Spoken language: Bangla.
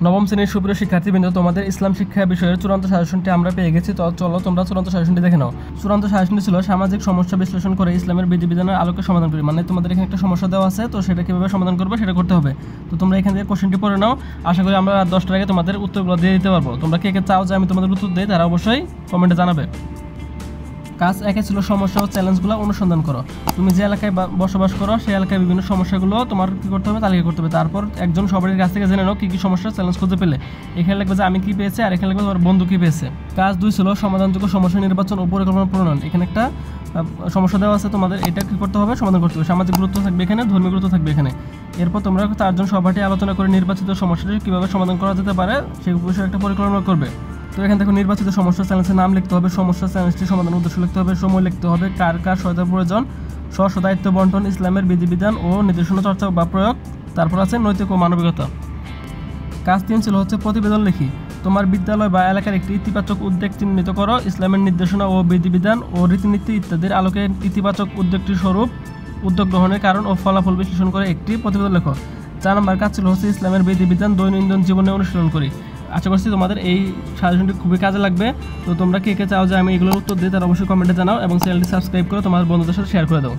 নবম শ্রেণীর সুপ্রিয় শিক্ষার্থীবৃন্দ, তোমাদের ইসলাম শিক্ষা বিষয়ের চূড়ান্ত সাজেশনটি আমরা পেয়ে গেছি। তো চলো তোমরা চূড়ান্ত সাজেশনটি দেখে নাও। চূড়ান্ত সাজেশনটি ছিল সামাজিক সমস্যা বিশ্লেষণ করে ইসলামের বিধিবিধানের আলোকে সমাধান করি। মানে তোমাদের এখানে একটা সমস্যা দেওয়া আছে, তো সেটা কীভাবে সমাধান করবে সেটা করতে হবে। তো তোমরা এখান থেকে কোশ্চেনটি পড়ে নাও। আশা করি আমরা 10টার আগে তোমাদের উত্তরগুলো দিয়ে দিতে পারবো। তোমরা কে কে চাও যে আমি তোমাদের উত্তর দিই তারা অবশ্যই কমেন্টে জানাবে। কাজ 1 ছিল সমস্যা ও চ্যালেঞ্জগুলো অনুসন্ধান করো। তুমি যে এলাকায় বসবাস করো সেই এলাকায় বিভিন্ন সমস্যাগুলো তোমার কী করতে হবে, তালিকা করতে হবে। তারপর একজন সবারই কাছ থেকে জেনে নাও কী কী সমস্যা চ্যালেঞ্জ খুঁজে পেলে। এখানে লিখবে যে আমি কী পেয়েছি, আর এখানে লিখবে তোমার বন্ধু কী পেয়েছে। কাজ 2 ছিল সমাধানযোগ্য সমস্যা নির্বাচন ও পরিকল্পনা প্রণয়ন। এখানে একটা সমস্যা দেওয়া আছে, তোমাদের এটা কী করতে হবে, সমাধান করতে হবে। সামাজিক গুরুত্ব থাকবে এখানে, ধর্মীয় গুরুত্ব থাকবে এখানে। এরপর তোমরা 4 জন সহপাঠী আলোচনা করে নির্বাচিত সমস্যাটি কীভাবে সমাধান করা যেতে পারে সেই বিষয়ে একটা পরিকল্পনা করবে। তো এখান থেকে নির্বাচিত সমস্যা চ্যালেঞ্জের নাম লিখতে হবে, সমস্যা চ্যালেঞ্জটি সমাধান উদ্দেশ্য লিখতে হবে, সময় লিখতে হবে, কার কার সহায়তার প্রয়োজন, স্ব দায়িত্ব বন্টন, ইসলামের বিধিবিধান ও নির্দেশনা চর্চা বা প্রয়োগ। তারপর আছে নৈতিক ও মানবিকতা। কাজ 3 ছিল প্রতিবেদন লিখি। তোমার বিদ্যালয় বা এলাকার একটি ইতিবাচক উদ্যোগ চিহ্নিত করো। ইসলামের নির্দেশনা ও বিধিবিধান ও রীতিনীতি ইত্যাদির আলোকে ইতিবাচক উদ্যোগটির স্বরূপ, উদ্যোগ গ্রহণের কারণ ও ফলাফল বিশ্লেষণ করে একটি প্রতিবেদন লেখো। 4 নম্বর কাজ ছিল ইসলামের বিধিবিধান দৈনন্দিন জীবনে অনুশীলন করি। আশা করছি তোমাদের এই সাজেশনটি খুবই কাজে লাগবে। তো তোমরা কে কে চাও যে আমি এগুলোর উত্তর দিই তারা অবশ্যই কমেন্টে জানাও এবং চ্যানেলটি সাবস্ক্রাইব করে তোমার বন্ধুদের সাথে শেয়ার করে দাও।